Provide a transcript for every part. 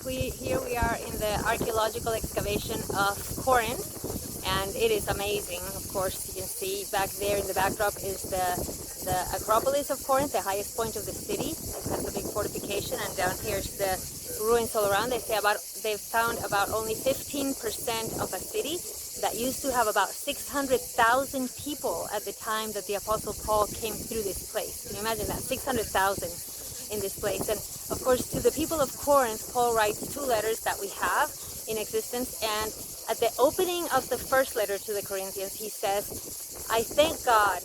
Here we are in the archaeological excavation of Corinth, and it is amazing. Of course, you can see back there in the backdrop is the Acropolis of Corinth, the highest point of the city. It has a big fortification, and down here is the ruins all around. They've found about only 15% of a city that used to have about 600,000 people at the time that the Apostle Paul came through this place. Can you imagine that? 600,000 in this place. And of course, to the people of Corinth, Paul writes 2 letters that we have in existence. And at the opening of the first letter to the Corinthians, he says, I thank God.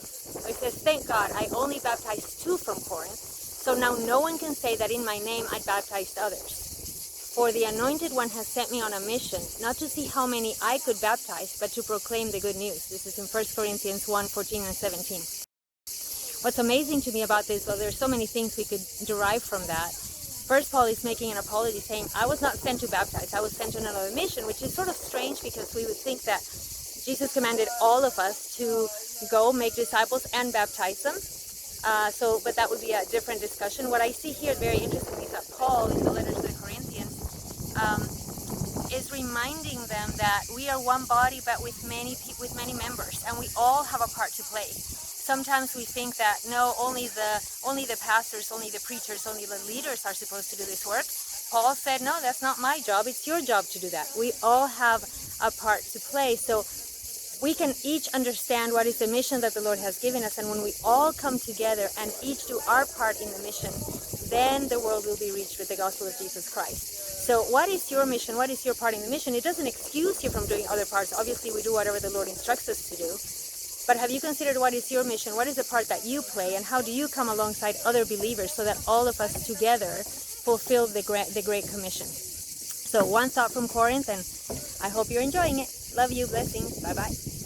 He says, thank God, I only baptized 2 from Corinth. So now no one can say that in my name I baptized others. For the Anointed One has sent me on a mission, not to see how many I could baptize, but to proclaim the good news. This is in 1 Corinthians 1:14 and 17. What's amazing to me about this, well, there's so many things we could derive from that. First, Paul is making an apology saying, I was not sent to baptize, I was sent on another mission, which is sort of strange because we would think that Jesus commanded all of us to go make disciples and baptize them. But that would be a different discussion. What I see here very interestingly is that Paul, in the letters to the Corinthians, is reminding them that we are one body, but with many members, and we all have a part to play. Sometimes we think that no, only the pastors, only the preachers, only the leaders are supposed to do this work. Paul said, no, that's not my job. It's your job to do that. We all have a part to play. So we can each understand what is the mission that the Lord has given us. And when we all come together and each do our part in the mission, then the world will be reached with the gospel of Jesus Christ. So what is your mission? What is your part in the mission? It doesn't excuse you from doing other parts. Obviously, we do whatever the Lord instructs us to do. But have you considered what is your mission? What is the part that you play? And how do you come alongside other believers so that all of us together fulfill the Great Commission? So one thought from Corinth, and I hope you're enjoying it. Love you. Blessings. Bye-bye.